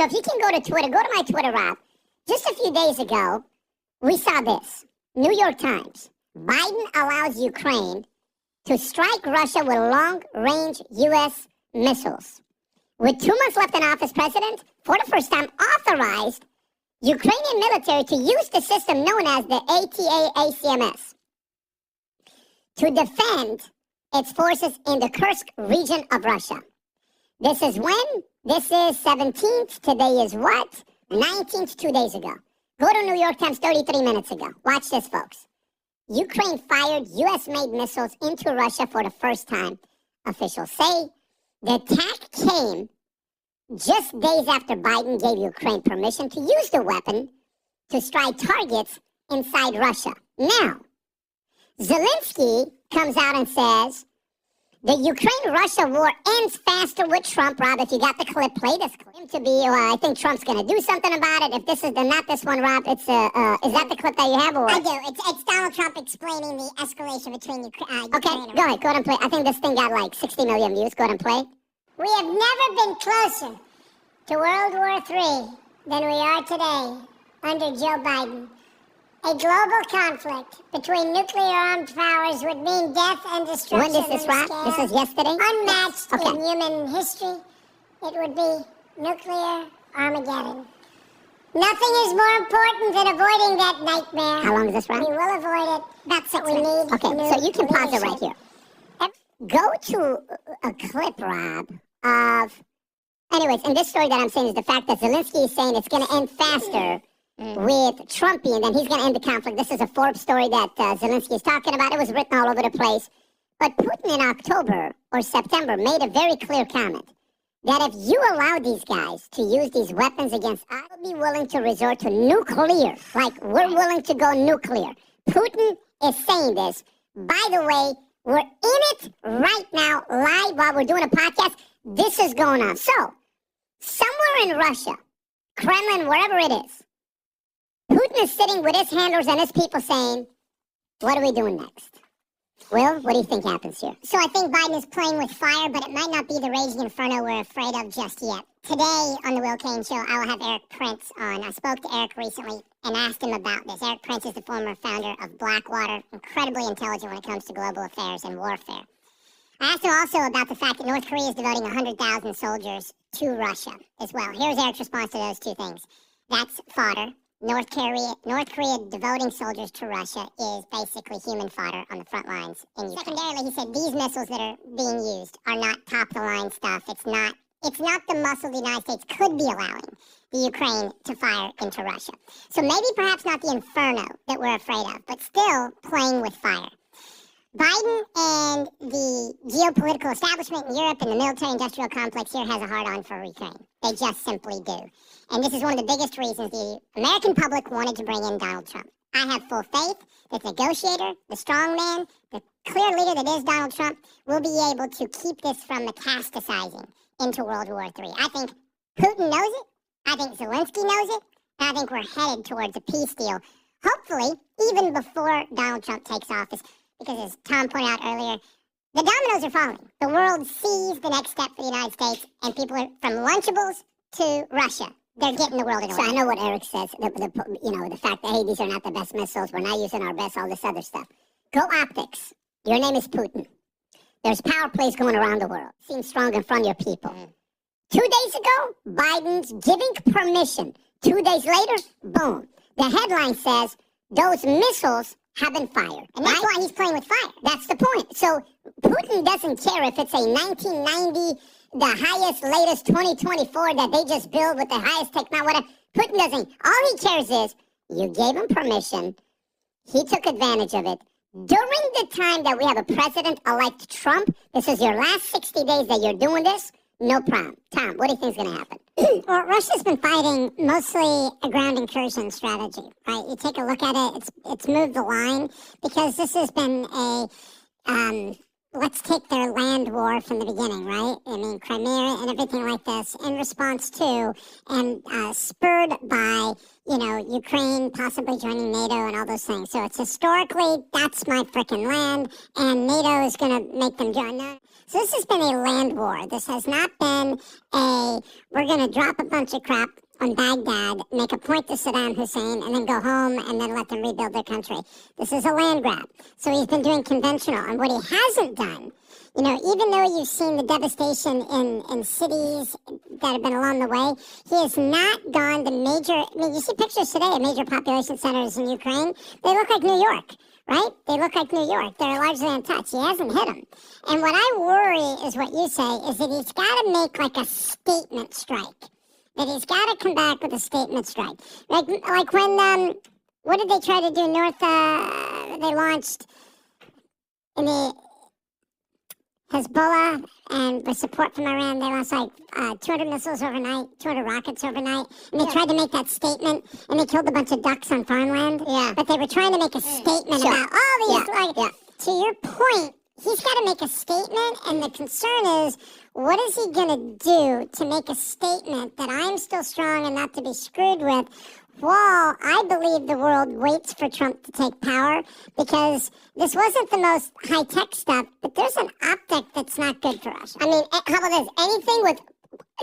So if you can go to Twitter, go to my Twitter, Rob. Just a few days ago, we saw this. New York Times. Biden allows Ukraine to strike Russia with long-range U.S. missiles. With 2 months left in office, President, for the first time, authorized Ukrainian military to use the system known as the ATACMS to defend its forces in the Kursk region of Russia. This is when? This is 17th. Today is what? 19th, 2 days ago. Go to New York Times 33 minutes ago. Watch this, folks. Ukraine fired U.S.-made missiles into Russia for the first time. Officials say the attack came just days after Biden gave Ukraine permission to use the weapon to strike targets inside Russia. Now, Zelensky comes out and says the Ukraine-Russia war ends faster with Trump. Rob, if you got the clip, play this clip. I think Trump's going to do something about it. If this is not this one, Rob, it's is that the clip that you have? Or? I do. It's Donald Trump explaining the escalation between Ukraine and Okay, go ahead and play. I think this thing got like 60 million views. Go ahead and play. We have never been closer to World War III than we are today under Joe Biden. A global conflict between nuclear-armed powers would mean death and destruction. When is this, Rob? This is yesterday? Unmatched in human history. It would be nuclear Armageddon. Nothing is more important than avoiding that nightmare. How long is this, Rob? We will avoid it. That's what we need. Okay, so you can pause it right here. Go to a clip, Rob, of... Anyways, and this story that I'm saying is the fact that Zelensky is saying it's going to end faster with Trumpy, and then he's going to end the conflict. This is a Forbes story that Zelensky is talking about. It was written all over the place. But Putin in October or September made a very clear comment that if you allow these guys to use these weapons against us, I'll be willing to resort to nuclear. Like, we're willing to go nuclear. Putin is saying this. By the way, we're in it right now, live, while we're doing a podcast. This is going on. So, somewhere in Russia, Kremlin, wherever it is, Putin is sitting with his handlers and his people saying, what are we doing next? Will, what do you think happens here? So I think Biden is playing with fire, but it might not be the raging inferno we're afraid of just yet. Today on the Will Kane Show, I will have Eric Prince on. I spoke to Eric recently and asked him about this. Eric Prince is the former founder of Blackwater, incredibly intelligent when it comes to global affairs and warfare. I asked him also about the fact that North Korea is devoting 100,000 soldiers to Russia as well. Here's Eric's response to those two things. That's fodder. North Korea devoting soldiers to Russia is basically human fodder on the front lines in Ukraine. Secondarily, he said these missiles that are being used are not top-of-the-line stuff. It's not the muscle the United States could be allowing the Ukraine to fire into Russia. So maybe perhaps not the inferno that we're afraid of, but still playing with fire. Biden and the geopolitical establishment in Europe and the military-industrial complex here has a hard-on for Ukraine. They just simply do. And this is one of the biggest reasons the American public wanted to bring in Donald Trump. I have full faith that the negotiator, the strong man, the clear leader that is Donald Trump will be able to keep this from metastasizing into World War III. I think Putin knows it. I think Zelensky knows it. And I think we're headed towards a peace deal, hopefully even before Donald Trump takes office. Because as Tom pointed out earlier, the dominoes are falling. The world sees the next step for the United States, and people are from Lunchables to Russia. They're getting the world in order. So I know what Eric says, the fact that, hey, these are not the best missiles, we're not using our best, all this other stuff. Go optics. Your name is Putin. There's power plays going around the world. Seem strong in front of your people. 2 days ago, Biden's giving permission. 2 days later, boom. The headline says those missiles have been fired. And that's why he's playing with fire. That's the point. So Putin doesn't care if it's a 1990, the highest, latest 2024 that they just build with the highest technology, whatever. Putin doesn't. All he cares is you gave him permission. He took advantage of it. During the time that we have a president-elect Trump, this is your last 60 days that you're doing this, no problem. Tom, what do you think is going to happen? Well, Russia's been fighting mostly a ground incursion strategy, right? You take a look at it, it's moved the line because this has been a let's take their land war from the beginning, right? I mean, Crimea and everything like this in response to and spurred by, Ukraine possibly joining NATO and all those things. So it's historically, that's my frickin' land, and NATO is going to make them join that. So this has been a land war. This has not been we're going to drop a bunch of crap on Baghdad, make a point to Saddam Hussein, and then go home and then let them rebuild their country. This is a land grab. So he's been doing conventional. And what he hasn't done, even though you've seen the devastation in cities that have been along the way, he has not gone to you see pictures today of major population centers in Ukraine. They look like New York, right? They look like New York. They're largely untouched. He hasn't hit them. And what I worry is what you say, is that he's got to make like a statement strike. That he's got to come back with a statement strike. Like when, what did they try to do? They launched in the Hezbollah, and with support from Iran, they launched like 200 missiles overnight, 200 rockets overnight, and they tried to make that statement, and they killed a bunch of ducks on farmland. Yeah. But they were trying to make a statement about all these, to your point, he's got to make a statement, and the concern is, what is he going to do to make a statement that I'm still strong and not to be screwed with, while I believe the world waits for Trump to take power? Because this wasn't the most high-tech stuff, but there's an optic that's not good for us. I mean, how about this? Anything with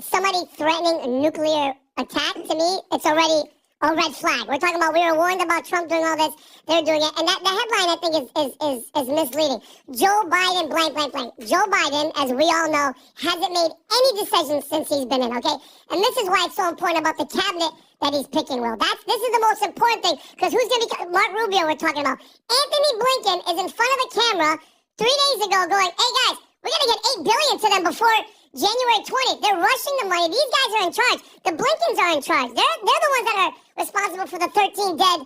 somebody threatening a nuclear attack, to me, it's already a red flag. We're talking about, we were warned about Trump doing all this. They're doing it. And the headline, I think, is misleading. Joe Biden, blank, blank, blank. Joe Biden, as we all know, hasn't made any decisions since he's been in, okay? And this is why it's so important about the cabinet that he's picking, Will. This is the most important thing, because who's going to be, Mark Rubio we're talking about. Anthony Blinken is in front of the camera 3 days ago going, hey, guys, we're going to get $8 billion to them before January 20th. They're rushing the money. These guys are in charge. The Blinkens are in charge. They're the ones that are responsible for the 13 dead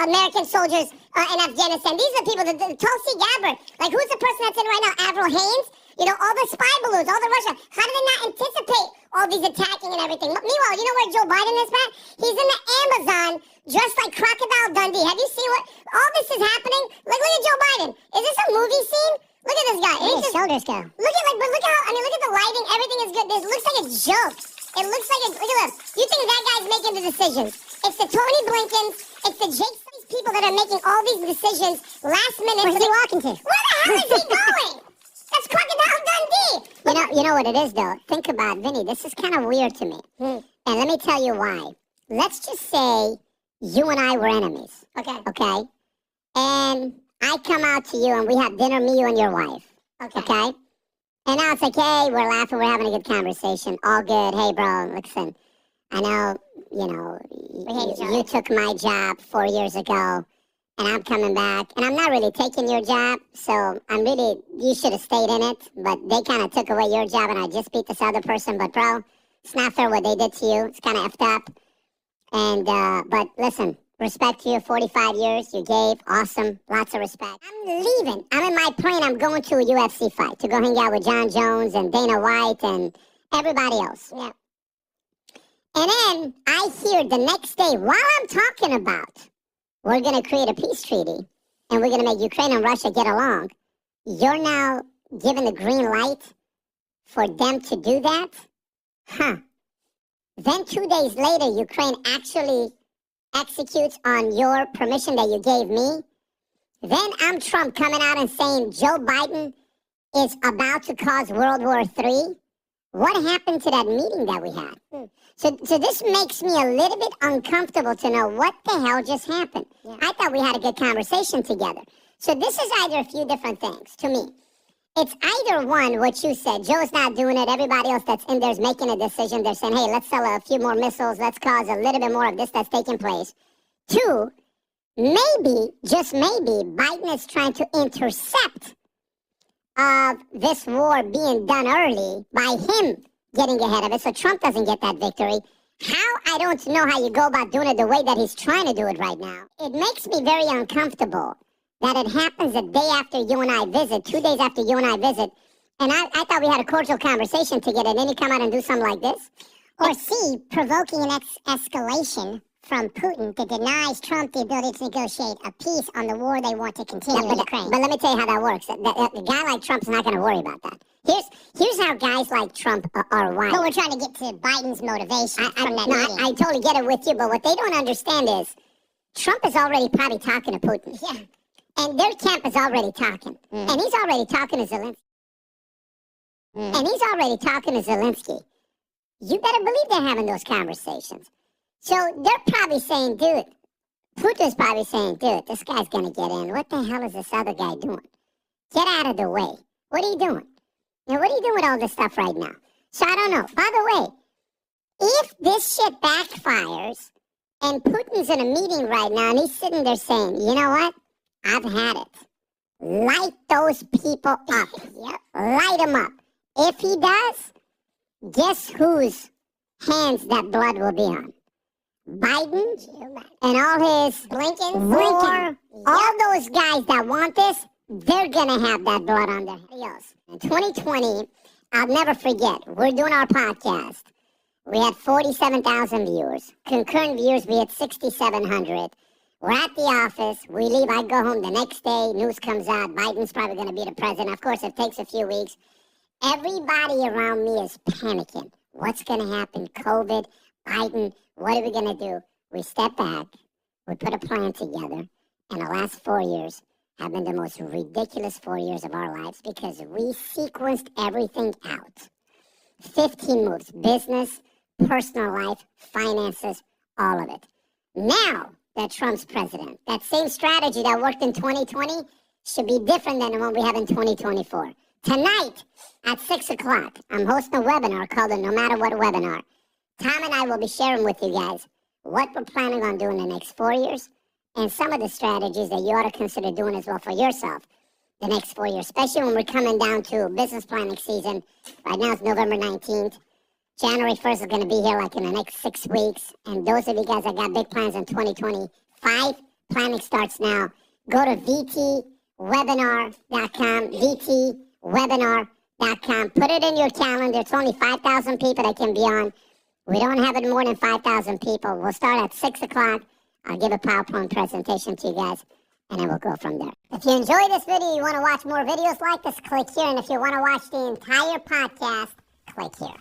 American soldiers in Afghanistan. These are the people, the Tulsi Gabbard. Like, who's the person that's in right now? Avril Haines? All the spy balloons, all the Russia. How do they not anticipate all these attacking and everything? Meanwhile, you know where Joe Biden is, Pat? He's in the Amazon, dressed like Crocodile Dundee. Have you seen what all this is happening? Look at Joe Biden. Is this a movie scene? Look at this guy. His shoulders go. Look at the lighting. Everything is good. This looks like a joke. It looks like look at this. You think that guy's making the decisions? It's the Tony Blinkens. It's the Jake, these people that are making all these decisions last minute. Where's he walking to? Where the hell is he going? That's Crocodile Dundee. You know what it is, though? Think about, Vinny, this is kind of weird to me. And let me tell you why. Let's just say you and I were enemies. Okay? And I come out to you and we have dinner, me, you, and your wife. Okay? And now it's like, hey, we're laughing, we're having a good conversation. All good. Hey, bro, listen, I know, you took my job 4 years ago, and I'm coming back, and I'm not really taking your job, so you should have stayed in it, but they kind of took away your job, and I just beat this other person. But, bro, it's not fair what they did to you. It's kind of effed up. And, but listen, respect to you, 45 years, you gave, awesome, lots of respect. I'm leaving. I'm in my plane. I'm going to a UFC fight to go hang out with John Jones and Dana White and everybody else. Yeah. And then I hear the next day, while I'm talking about, we're going to create a peace treaty and we're going to make Ukraine and Russia get along, you're now giving the green light for them to do that? Then 2 days later, Ukraine actually executes on your permission that you gave me. Then I'm Trump coming out and saying Joe Biden is about to cause World War III. What happened to that meeting that we had? So this makes me a little bit uncomfortable to know what the hell just happened. Yeah. I thought we had a good conversation together. So this is either a few different things to me. It's either one, what you said, Joe's not doing it, everybody else that's in there is making a decision. They're saying, hey, let's sell a few more missiles, let's cause a little bit more of this that's taking place. Two, maybe, just maybe, Biden is trying to intercept this war being done early by him getting ahead of it, so Trump doesn't get that victory. How? I don't know how you go about doing it the way that he's trying to do it right now. It makes me very uncomfortable that it happens a day after you and I visit, 2 days after you and I visit, and I thought we had a cordial conversation together, and then you come out and do something like this? Or C, provoking an escalation from Putin that denies Trump the ability to negotiate a peace on the war they want to continue in Ukraine. But let me tell you how that works. A guy like Trump's not going to worry about that. Here's how guys like Trump are wired. But we're trying to get to Biden's motivation from that meeting. I totally get it with you, but what they don't understand is Trump is already probably talking to Putin. Yeah. And their camp is already talking. And he's already talking to Zelensky. And he's already talking to Zelensky. You better believe they're having those conversations. So they're probably saying, dude, Putin's probably saying, dude, this guy's going to get in. What the hell is this other guy doing? Get out of the way. What are you doing? Now, what are you doing with all this stuff right now? So I don't know. By the way, if this shit backfires and Putin's in a meeting right now and he's sitting there saying, you know what? I've had it. Light those people up. Yep. Light them up. If he does, guess whose hands that blood will be on? Biden and all his Blinken. All those guys that want this, they're going to have that blood on their heels. In 2020, I'll never forget, we're doing our podcast. We had 47,000 viewers. Concurrent viewers, we had 6,700. We're at the office. We leave. I go home the next day. News comes out. Biden's probably going to be the president. Of course, it takes a few weeks. Everybody around me is panicking. What's going to happen? COVID, Biden, what are we going to do? We step back. We put a plan together. And the last 4 years have been the most ridiculous 4 years of our lives because we sequenced everything out. 15 moves. Business, personal life, finances, all of it. Now that Trump's president, that same strategy that worked in 2020 should be different than the one we have in 2024. Tonight at 6 o'clock, I'm hosting a webinar called the No Matter What webinar. Tom and I will be sharing with you guys what we're planning on doing the next 4 years and some of the strategies that you ought to consider doing as well for yourself the next 4 years, especially when we're coming down to business planning season. Right now it's November 19th. January 1st is going to be here like in the next 6 weeks. And those of you guys that got big plans in 2025, planning starts now. Go to vtwebinar.com, vtwebinar.com. Put it in your calendar. It's only 5,000 people that can be on. We don't have it more than 5,000 people. We'll start at 6 o'clock. I'll give a PowerPoint presentation to you guys, and then we'll go from there. If you enjoy this video, you want to watch more videos like this, click here. And if you want to watch the entire podcast, click here.